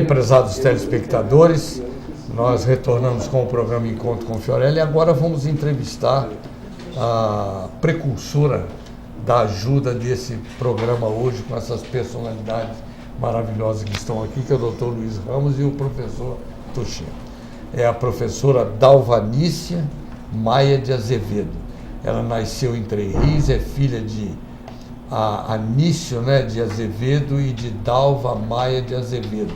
bem, prezados telespectadores, nós retornamos com o programa Encontro com Fiorelli e agora vamos entrevistar a precursora da ajuda desse programa hoje com essas personalidades maravilhosas que estão aqui, que é o Dr. Luiz Ramos e o professor Tuxê. É a professora Dalvanícia Maia de Azevedo. Ela nasceu em Três Rios, é filha de Anício, de Azevedo e de Dalva Maia de Azevedo.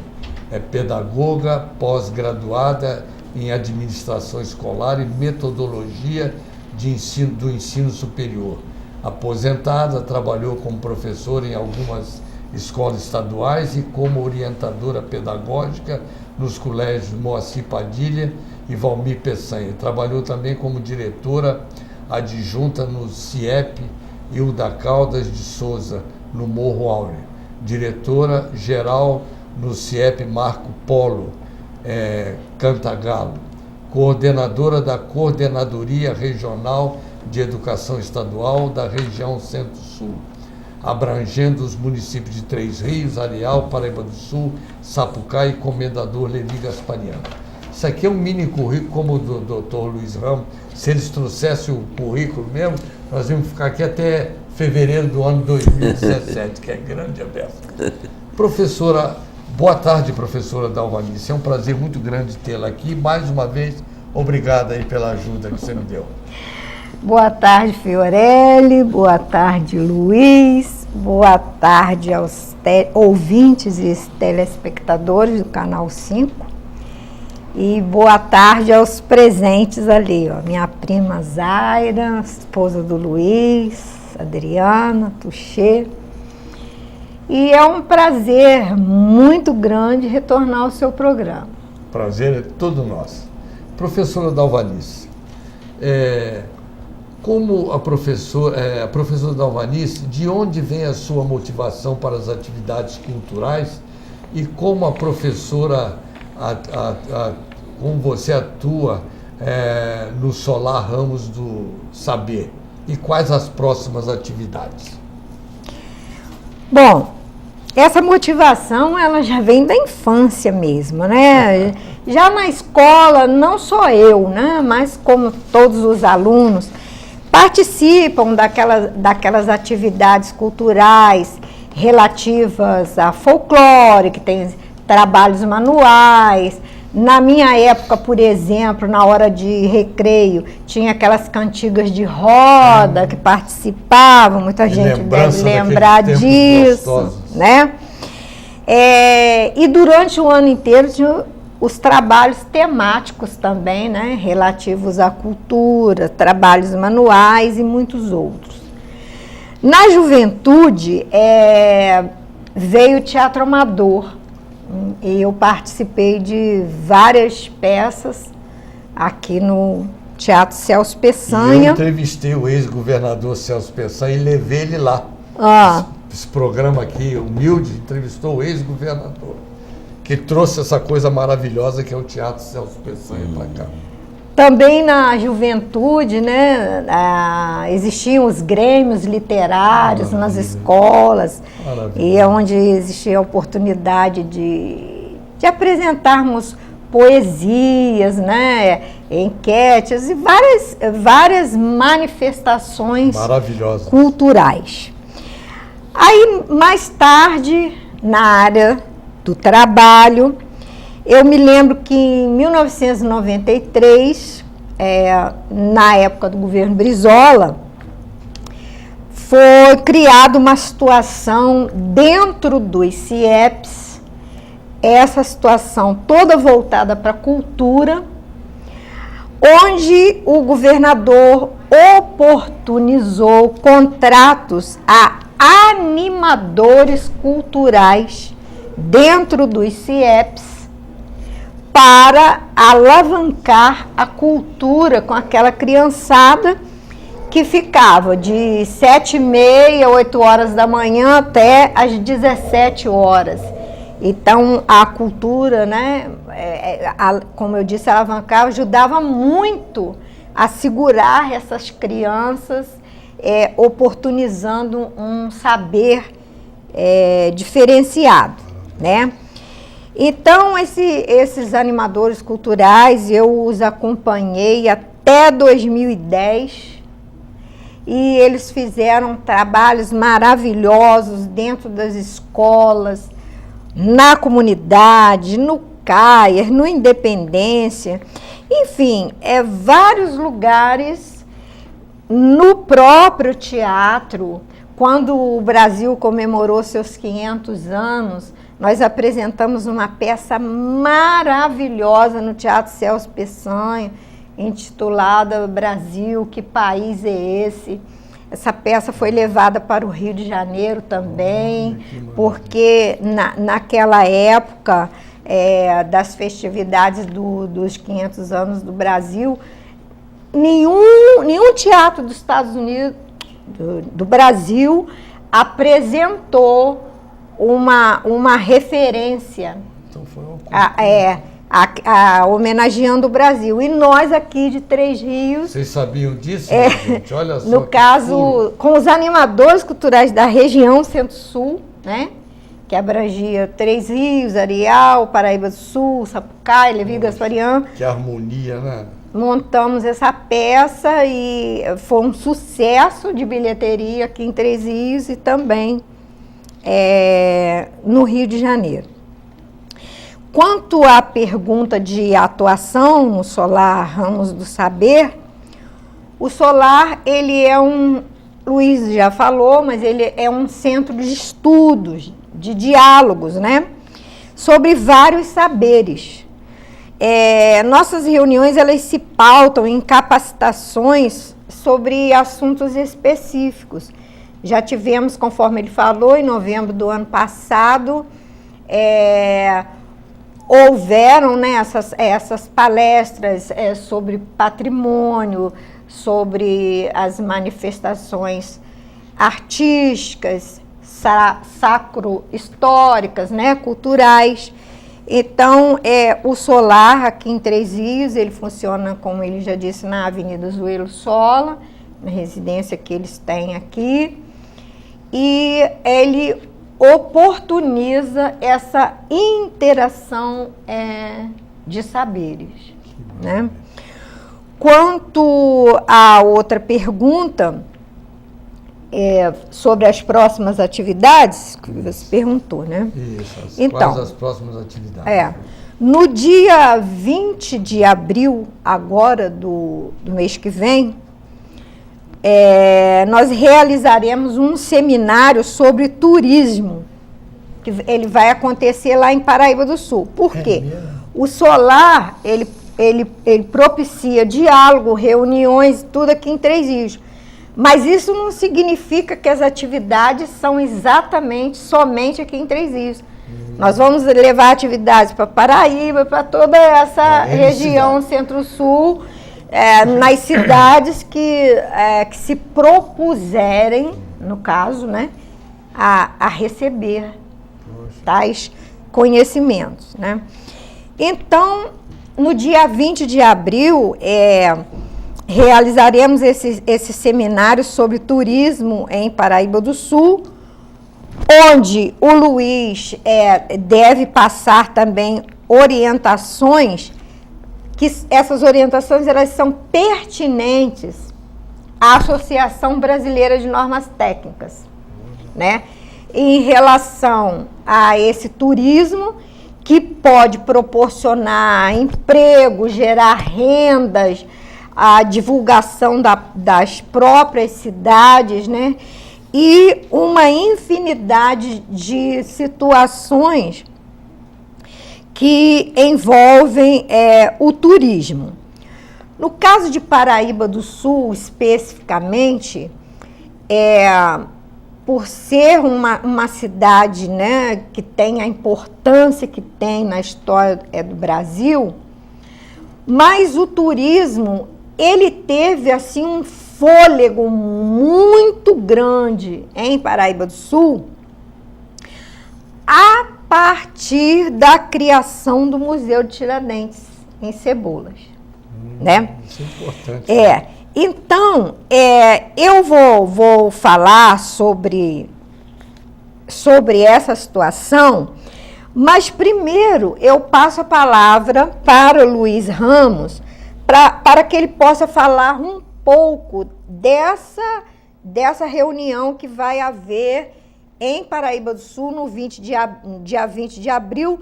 É pedagoga, pós-graduada em administração escolar e metodologia do ensino superior. Aposentada, trabalhou como professora em algumas escolas estaduais e como orientadora pedagógica nos colégios Moacir Padilha e Valmir Peçanha. Trabalhou também como diretora adjunta no CIEP Hilda Caldas de Souza, no Morro Áureo. Diretora-geral no CIEP Marco Polo, Cantagalo. Coordenadora da Coordenadoria Regional de Educação Estadual da região Centro-Sul, abrangendo os municípios de Três Rios, Areal, Paraíba do Sul, Sapucaí e Comendador Levi Gaspariano. Isso aqui é um mini currículo, como o do Dr. Luiz Ramos. Se eles trouxessem o currículo mesmo, nós íamos ficar aqui até fevereiro do ano 2017, que é grande a beça. Professora, boa tarde, professora Dalvanícia. É um prazer muito grande tê-la aqui. Mais uma vez, obrigado aí pela ajuda que você me deu. Boa tarde, Fiorelli. Boa tarde, Luiz. Boa tarde aos ouvintes e telespectadores do Canal 5. E boa tarde aos presentes ali, ó. Minha prima Zaira, esposa do Luiz, Adriana, Tuxê. E é um prazer muito grande retornar ao seu programa. Prazer é todo nosso. Professora Dalvanícia, como a professora Dalvanícia, de onde vem a sua motivação para as atividades culturais e como a professora, como você atua no Solar Ramos do Saber e quais as próximas atividades? Bom, essa motivação ela já vem da infância mesmo, né? Já na escola, não só eu, né? Mas como todos os alunos participam daquelas atividades culturais relativas a folclore, que tem trabalhos manuais. Na minha época, por exemplo, na hora de recreio, tinha aquelas cantigas de roda que participavam, muita gente deve lembrar disso, né? E durante o ano inteiro tinha os trabalhos temáticos também, né? Relativos à cultura, trabalhos manuais e muitos outros. Na juventude, veio o teatro amador. E eu participei de várias peças aqui no Teatro Celso Peçanha. Eu entrevistei o ex-governador Celso Peçanha e levei ele lá. Esse programa aqui, humilde, entrevistou o ex-governador, que trouxe essa coisa maravilhosa que é o Teatro Celso Peçanha para cá. Também na juventude, né, existiam os grêmios literários nas escolas, e é onde existia a oportunidade de apresentarmos poesias, né, enquetes e várias manifestações culturais. Aí, mais tarde, na área do trabalho, eu me lembro que em 1993, na época do governo Brizola, foi criada uma situação dentro dos CIEPs, essa situação toda voltada para a cultura, onde o governador oportunizou contratos a animadores culturais dentro dos CIEPs, para alavancar a cultura com aquela criançada que ficava de 7h30, 8 horas da manhã até às 17 horas. Então, a cultura, né, como eu disse, alavancar, ajudava muito a segurar essas crianças, oportunizando um saber diferenciado, né? Então, esses animadores culturais, eu os acompanhei até 2010 e eles fizeram trabalhos maravilhosos dentro das escolas, na comunidade, no CAIR, no Independência, enfim, vários lugares, no próprio teatro. Quando o Brasil comemorou seus 500 anos, nós apresentamos uma peça maravilhosa no Teatro Celso Peçanha, intitulada Brasil, que país é esse? Essa peça foi levada para o Rio de Janeiro também, porque naquela época das festividades dos 500 anos do Brasil, nenhum teatro dos Estados Unidos, do Brasil, apresentou uma referência Então foi homenageando o Brasil. E nós aqui de Três Rios... Vocês sabiam disso, gente? Olha só. No caso, com os animadores culturais da região Centro-Sul, né? Que abrangia Três Rios, Areal, Paraíba do Sul, Sapucaí, Levi Gasparian. Que harmonia, né? Montamos essa peça e foi um sucesso de bilheteria aqui em Três Rios e também no Rio de Janeiro. Quanto à pergunta de atuação no Solar Ramos do Saber, o Solar, ele Luiz já falou, mas ele é um centro de estudos, de diálogos, né? Sobre vários saberes. Nossas reuniões, elas se pautam em capacitações sobre assuntos específicos. Já tivemos, conforme ele falou, em novembro do ano passado, houveram, né, essas palestras sobre patrimônio, sobre as manifestações artísticas, sacro-históricas, né, culturais. Então, o Solar, aqui em Três Rios, ele funciona, como ele já disse, na Avenida Zuelo Sola, na residência que eles têm aqui, e ele oportuniza essa interação de saberes, né? Quanto à outra pergunta, sobre as próximas atividades, que você perguntou, né? Isso, então, quais as próximas atividades? No dia 20 de abril, agora do mês que vem, nós realizaremos um seminário sobre turismo, que ele vai acontecer lá em Paraíba do Sul. Por quê? O Solar, ele propicia diálogo, reuniões, tudo aqui em Três Rios. Mas isso não significa que as atividades são somente aqui em Três Rios. Nós vamos levar atividades para Paraíba, para toda essa região Centro-Sul, nas cidades que se propuserem, no caso, né, a receber tais conhecimentos, né? Então, no dia 20 de abril, realizaremos esse seminário sobre turismo em Paraíba do Sul, onde o Luiz deve passar também orientações, que essas orientações elas são pertinentes à Associação Brasileira de Normas Técnicas, né? Em relação a esse turismo que pode proporcionar emprego, gerar rendas, a divulgação das próprias cidades, né? E uma infinidade de situações que envolvem o turismo. No caso de Paraíba do Sul, especificamente, por ser uma cidade, né, que tem a importância que tem na história do Brasil, mas o turismo, ele teve assim um fôlego muito grande em Paraíba do Sul a partir da criação do Museu de Tiradentes, em Cebolas, né? Isso é importante. Então, eu vou falar sobre essa situação, Mas primeiro eu passo a palavra para o Luiz Ramos, para que ele possa falar um pouco dessa reunião que vai haver em Paraíba do Sul no dia 20 de abril,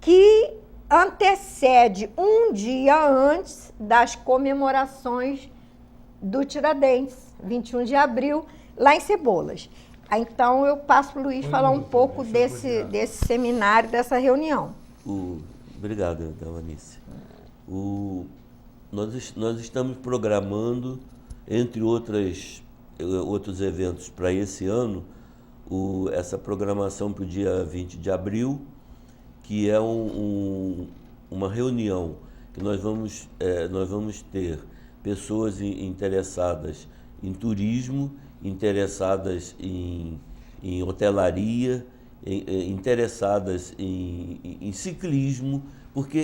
que antecede um dia antes das comemorações do Tiradentes, 21 de abril, lá em Cebolas. Então, eu passo para o Luiz falar um pouco desse seminário, dessa reunião. Obrigado, Dalvanice. Nós estamos programando, entre outros eventos para esse ano, essa programação para o dia 20 de abril, que é uma reunião que nós vamos ter pessoas interessadas em turismo, interessadas em hotelaria, interessadas em ciclismo, porque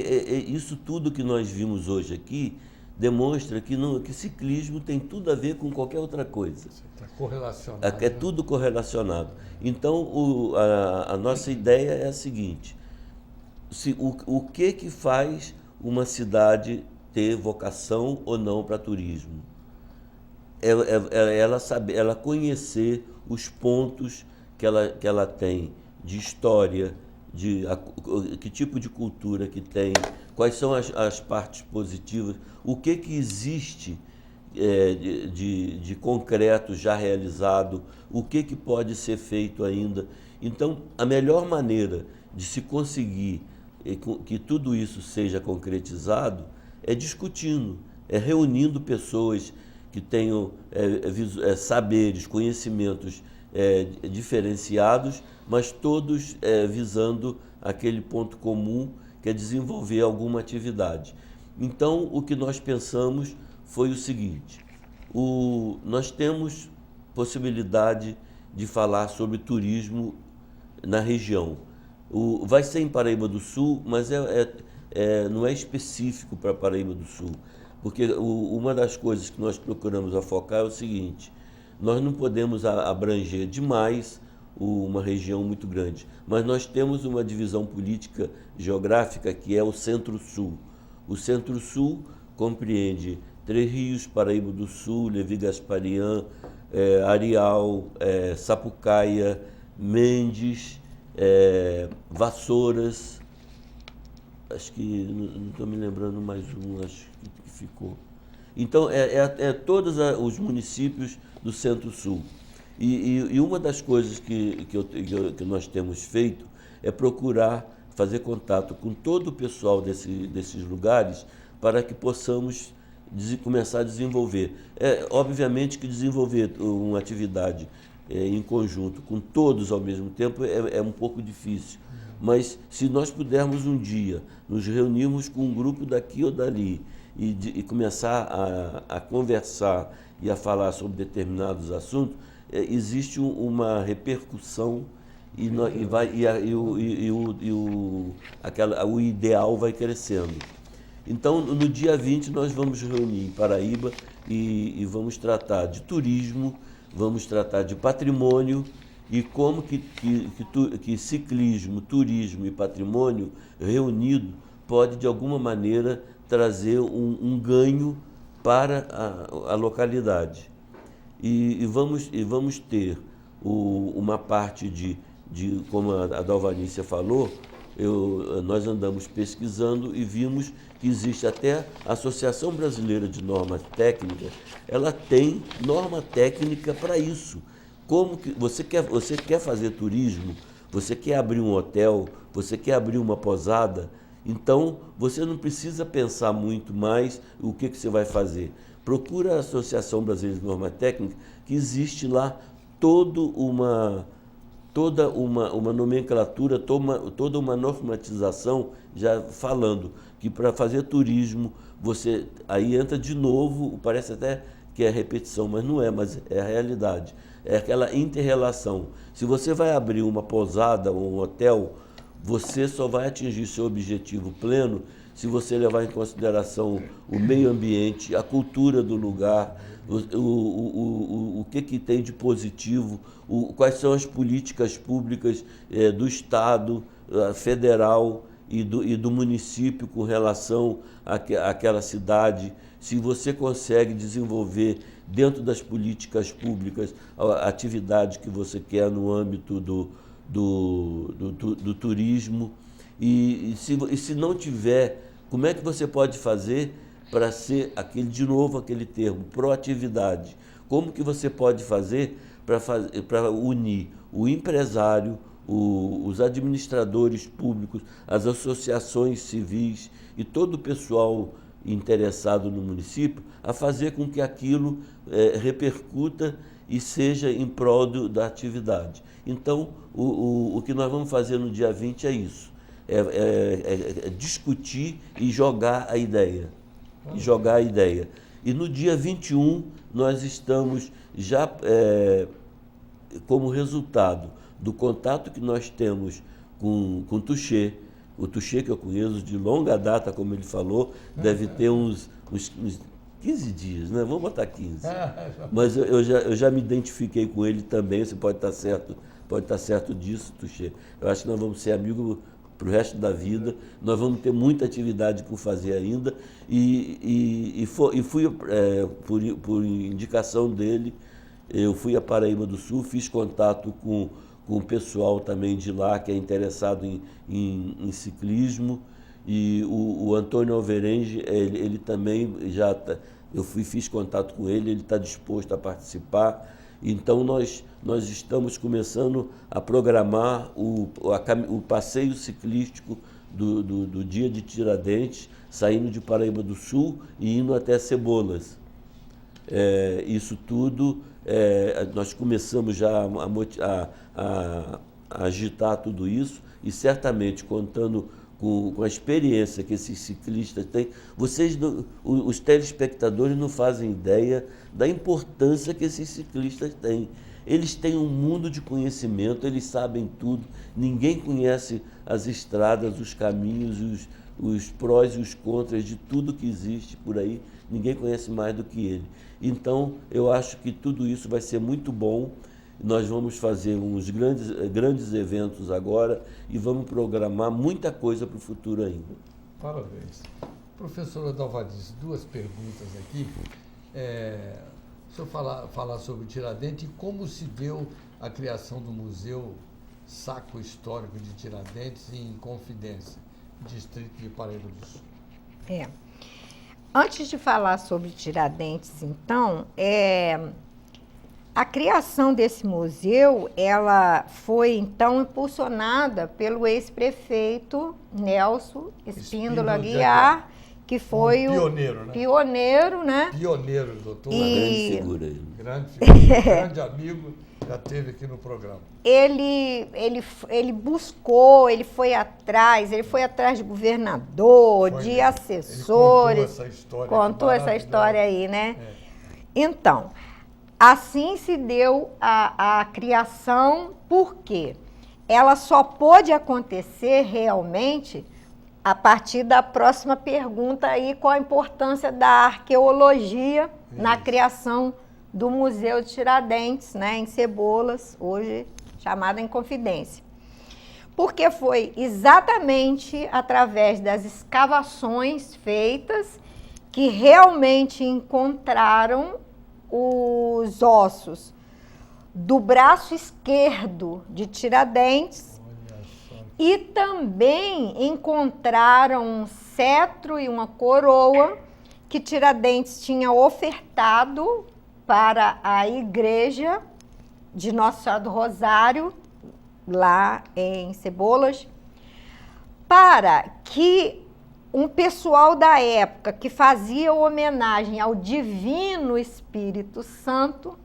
isso tudo que nós vimos hoje aqui demonstra que ciclismo tem tudo a ver com qualquer outra coisa. Está correlacionado. É tudo correlacionado. Então, a nossa ideia é a seguinte: o que faz uma cidade ter vocação ou não para turismo? Ela conhecer os pontos que ela tem de história, que tipo de cultura que tem, quais são as partes positivas, o que existe de concreto já realizado, o que pode ser feito ainda. Então, a melhor maneira de se conseguir que tudo isso seja concretizado é discutindo, é reunindo pessoas que tenham saberes, conhecimentos diferenciados, mas todos visando aquele ponto comum, que é desenvolver alguma atividade. Então, o que nós pensamos foi o seguinte: nós temos possibilidade de falar sobre turismo na região. Vai ser em Paraíba do Sul, mas não é específico para Paraíba do Sul, porque uma das coisas que nós procuramos afocar é o seguinte: nós não podemos abranger demais uma região muito grande, mas nós temos uma divisão política geográfica que é o Centro-Sul. O Centro-Sul compreende Três Rios, Paraíba do Sul, Levi Gasparian, Areal, Sapucaia, Mendes, Vassouras, acho que não estou me lembrando mais acho que ficou. Então, todos os municípios do Centro-Sul. E uma das coisas que nós temos feito é procurar fazer contato com todo o pessoal desses lugares para que possamos começar a desenvolver. Obviamente que desenvolver uma atividade em conjunto com todos ao mesmo tempo é um pouco difícil. Mas se nós pudermos um dia nos reunirmos com um grupo daqui ou dali e começar a conversar e a falar sobre determinados assuntos, existe uma repercussão o ideal vai crescendo. Então, no dia 20, nós vamos reunir em Paraíba e vamos tratar de turismo, vamos tratar de patrimônio e como que ciclismo, turismo e patrimônio reunido pode, de alguma maneira, trazer um ganho para a localidade. E vamos ter uma parte como a Dalvanícia falou, nós andamos pesquisando e vimos que existe até a Associação Brasileira de Normas Técnicas, ela tem norma técnica para isso. Como que você quer fazer turismo, você quer abrir um hotel, você quer abrir uma posada, então você não precisa pensar muito mais o que você vai fazer. Procura a Associação Brasileira de Normas Técnicas, que existe lá toda uma nomenclatura, toda uma normatização, já falando que para fazer turismo, aí entra de novo, parece até que é repetição, mas não é, mas é a realidade. É aquela inter-relação. Se você vai abrir uma pousada ou um hotel, você só vai atingir seu objetivo pleno se você levar em consideração o meio ambiente, a cultura do lugar, o que tem de positivo, quais são as políticas públicas do Estado, federal e do município com relação àquela cidade, se você consegue desenvolver dentro das políticas públicas a atividade que você quer no âmbito do turismo, e se não tiver, como é que você pode fazer para ser de novo aquele termo, proatividade? Como que você pode fazer para unir o empresário, os administradores públicos, as associações civis e todo o pessoal interessado no município a fazer com que aquilo repercuta e seja em prol da atividade. Então, o que nós vamos fazer no dia 20 é isso, é discutir e jogar a ideia. E no dia 21, nós estamos já, como resultado do contato que nós temos com o Touché, que eu conheço de longa data, como ele falou, deve ter uns 15 dias, né? Vamos botar 15. Mas eu já me identifiquei com ele também, você pode estar certo disso, Touché. Eu acho que nós vamos ser amigos para o resto da vida, nós vamos ter muita atividade por fazer ainda, e fui, por indicação dele, eu fui a Paraíba do Sul, fiz contato com o pessoal também de lá, que é interessado em ciclismo, e o Antônio Alverengue, ele também fiz contato com ele está disposto a participar. Então nós estamos começando a programar o passeio ciclístico do dia de Tiradentes, saindo de Paraíba do Sul e indo até Cebolas. Isso tudo, nós começamos já a agitar tudo isso, e certamente contando com a experiência que esses ciclistas têm, os telespectadores não fazem ideia da importância que esses ciclistas têm. Eles têm um mundo de conhecimento, eles sabem tudo, ninguém conhece as estradas, os caminhos, os prós e os contras de tudo que existe por aí, ninguém conhece mais do que ele. Então, eu acho que tudo isso vai ser muito bom. Nós vamos fazer uns grandes eventos agora e vamos programar muita coisa para o futuro ainda. Parabéns. Professora Dalvadice, duas perguntas aqui. O senhor falar sobre Tiradentes e como se deu a criação do Museu Sacro Histórico de Tiradentes em Confidência, distrito de Paraíba do Sul. Antes de falar sobre Tiradentes, então, a criação desse museu, ela foi, então, impulsionada pelo ex-prefeito Nelson Espíndola Aguiar, que foi pioneiro, né? Pioneiro, doutor. Uma grande figura ele. Grande amigo, já esteve aqui no programa. Ele buscou, ele foi atrás de governador, de assessores. Ele contou essa história aí, né? Então, assim se deu a criação, porque ela só pôde acontecer realmente a partir da próxima pergunta aí, qual a importância da arqueologia na criação do Museu de Tiradentes, né, em Cebolas, hoje chamada em Confidência. Porque foi exatamente através das escavações feitas que realmente encontraram os ossos do braço esquerdo de Tiradentes, e também encontraram um cetro e uma coroa que Tiradentes tinha ofertado para a igreja de Nossa Senhora do Rosário, lá em Cebolas, para que um pessoal da época que fazia homenagem ao Divino Espírito Santo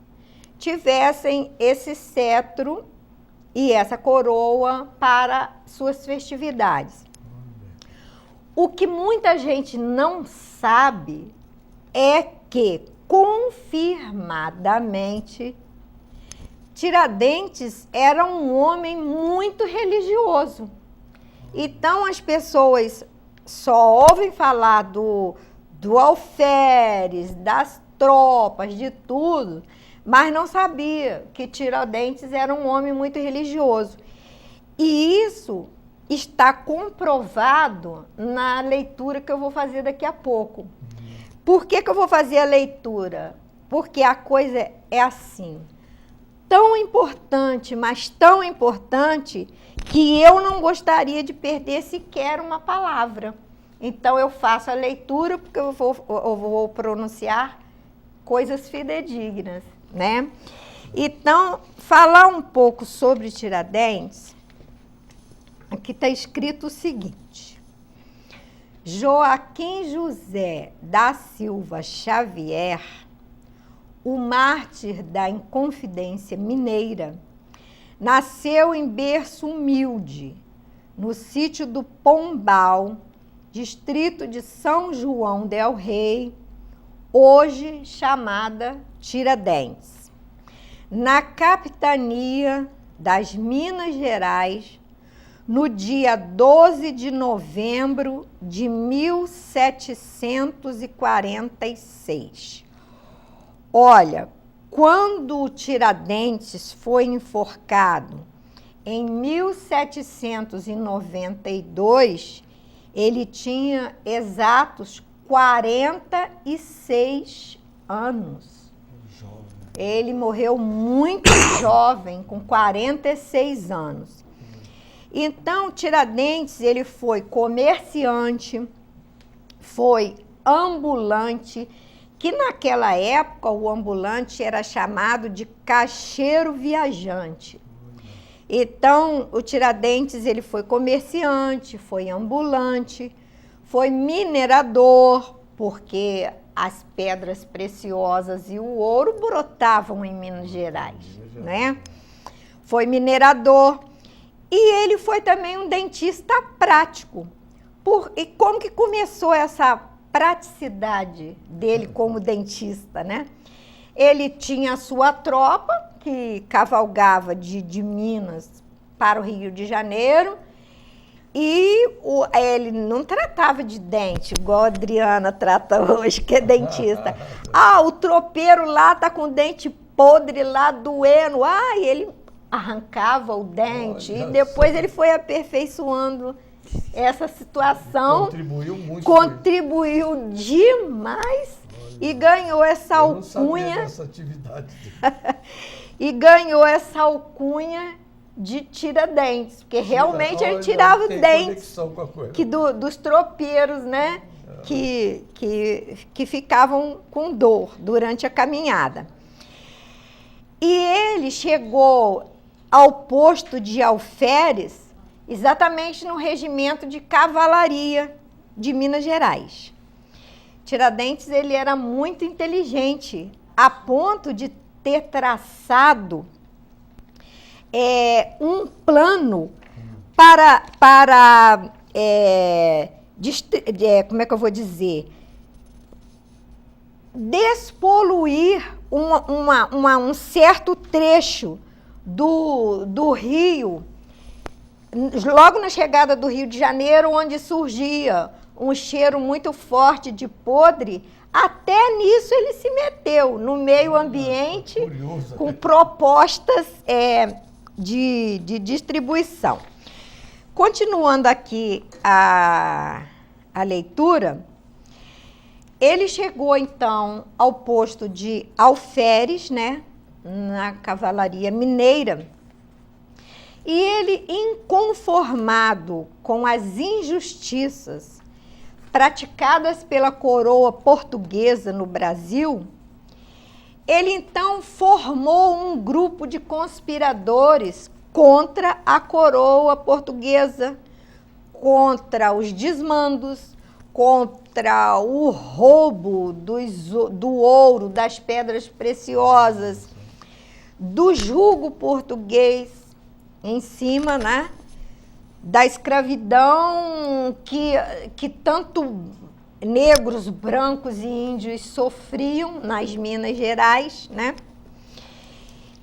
tivessem esse cetro e essa coroa para suas festividades. O que muita gente não sabe é que, confirmadamente, Tiradentes era um homem muito religioso. Então, as pessoas só ouvem falar do alferes, das tropas, de tudo, mas não sabia que Tiradentes era um homem muito religioso. E isso está comprovado na leitura que eu vou fazer daqui a pouco. Por que eu vou fazer a leitura? Porque a coisa é assim, tão importante, mas tão importante, que eu não gostaria de perder sequer uma palavra. Então, eu faço a leitura, porque eu vou pronunciar coisas fidedignas, né? Então, falar um pouco sobre Tiradentes, aqui está escrito o seguinte: Joaquim José da Silva Xavier, o mártir da Inconfidência Mineira, nasceu em berço humilde, no sítio do Pombal, distrito de São João del Rei, hoje chamada Tiradentes, na capitania das Minas Gerais, no dia 12 de novembro de 1746. Olha, quando Tiradentes foi enforcado em 1792, ele tinha exatos 46 anos. Ele morreu muito jovem, com 46 anos. Então, Tiradentes, ele foi comerciante, foi ambulante, que naquela época o ambulante era chamado de caixeiro viajante. Então, o Tiradentes, ele foi comerciante, foi ambulante, foi minerador, porque as pedras preciosas e o ouro brotavam em Minas Gerais, né? Foi minerador. E ele foi também um dentista prático. E como que começou essa praticidade dele como dentista, né? Ele tinha a sua tropa, que cavalgava de Minas para o Rio de Janeiro, e ele não tratava de dente, igual a Adriana trata hoje, que é dentista. Ah, o tropeiro lá tá com o dente podre lá, doendo. Ah, e ele arrancava o dente. Olha, e depois ele foi aperfeiçoando essa situação. Contribuiu muito. Contribuiu demais. Olha, e ganhou essa alcunha. Eu não sabia dessa atividade dele. E ganhou essa alcunha de Tiradentes, porque realmente ele tirava os dentes dos tropeiros, né? Que ficavam com dor durante a caminhada. E ele chegou ao posto de alferes exatamente no regimento de cavalaria de Minas Gerais. Tiradentes, ele era muito inteligente, a ponto de ter traçado um plano para como é que eu vou dizer, despoluir um certo trecho do rio, logo na chegada do Rio de Janeiro, onde surgia um cheiro muito forte de podre. Até nisso ele se meteu, no meio ambiente, com propostas de distribuição. Continuando aqui a leitura, ele chegou, então, ao posto de alferes, né, na cavalaria mineira, e ele, inconformado com as injustiças praticadas pela coroa portuguesa no Brasil, ele, então, formou um grupo de conspiradores contra a coroa portuguesa, contra os desmandos, contra o roubo do ouro, das pedras preciosas, do jugo português em cima, né, da escravidão que tanto negros, brancos e índios sofriam nas Minas Gerais, né?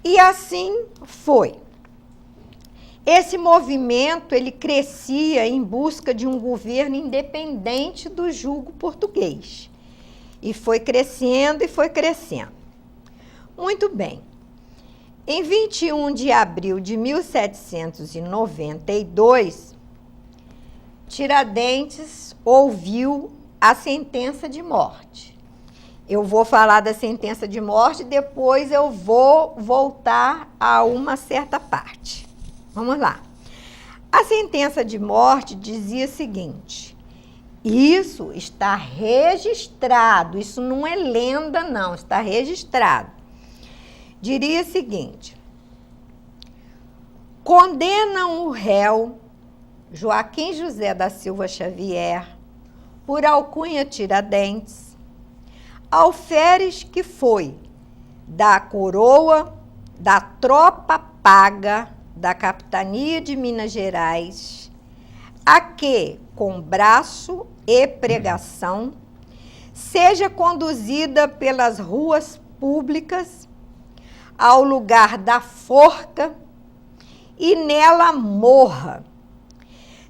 E assim foi. Esse movimento, ele crescia em busca de um governo independente do jugo português. E foi crescendo e foi crescendo. Muito bem. Em 21 de abril de 1792, Tiradentes ouviu a sentença de morte. Eu vou falar da sentença de morte, depois eu vou voltar a uma certa parte. Vamos lá. A sentença de morte dizia o seguinte: isso está registrado, isso não é lenda, não, está registrado. Diria o seguinte: condenam o réu Joaquim José da Silva Xavier, por alcunha Tiradentes, alferes que foi da coroa da tropa paga da capitania de Minas Gerais, a que, com braço e pregação, seja conduzida pelas ruas públicas ao lugar da forca e nela morra.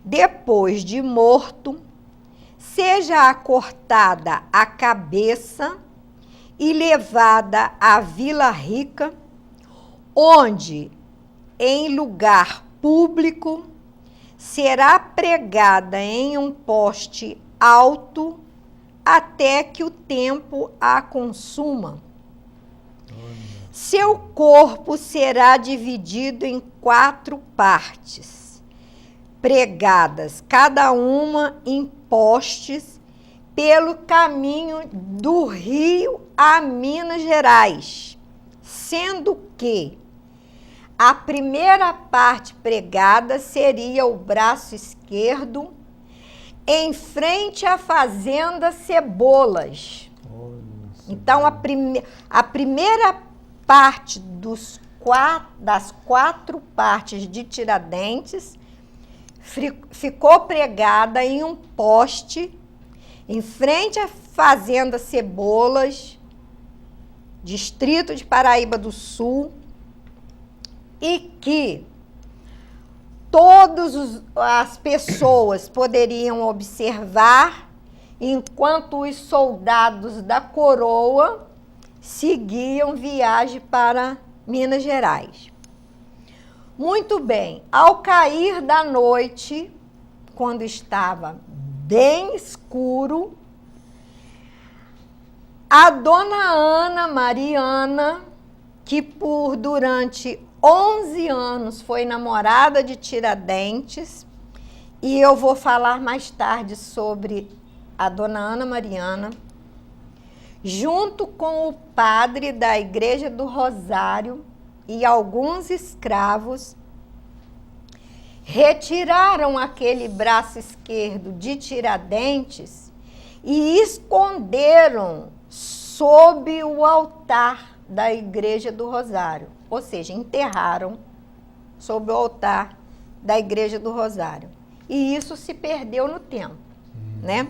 Depois de morto, seja acortada a cabeça e levada à Vila Rica, onde, em lugar público, será pregada em um poste alto até que o tempo a consuma. Seu corpo será dividido em 4 partes, pregadas cada uma em postes pelo caminho do Rio a Minas Gerais, sendo que a primeira parte pregada seria o braço esquerdo, em frente à fazenda Cebolas. Então, a primeira parte das 4 partes de Tiradentes ficou pregada em um poste, em frente à fazenda Cebolas, distrito de Paraíba do Sul, e que todas as pessoas poderiam observar enquanto os soldados da coroa seguiam viagem para Minas Gerais. Muito bem, ao cair da noite, quando estava bem escuro, a dona Ana Mariana, que durante 11 anos foi namorada de Tiradentes, e eu vou falar mais tarde sobre a dona Ana Mariana, junto com o padre da Igreja do Rosário e alguns escravos, retiraram aquele braço esquerdo de Tiradentes e esconderam sob o altar da Igreja do Rosário. Ou seja, enterraram sob o altar da Igreja do Rosário. E isso se perdeu no tempo, né?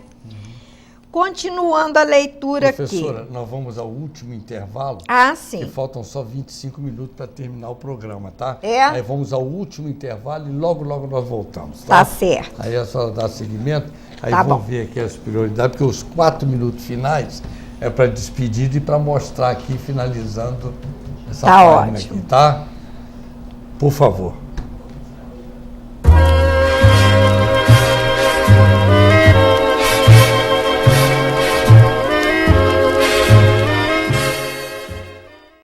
Continuando a leitura aqui. Professora, nós vamos ao último intervalo. Ah, sim. Que faltam só 25 minutos para terminar o programa, tá? É. Aí vamos ao último intervalo e logo nós voltamos, tá? Tá certo. Aí é só dar seguimento. Aí Tá vamos bom. ver aqui as prioridades, porque os 4 minutos finais é para despedir e para mostrar aqui, finalizando essa Tá página ótimo. aqui, tá? Por favor.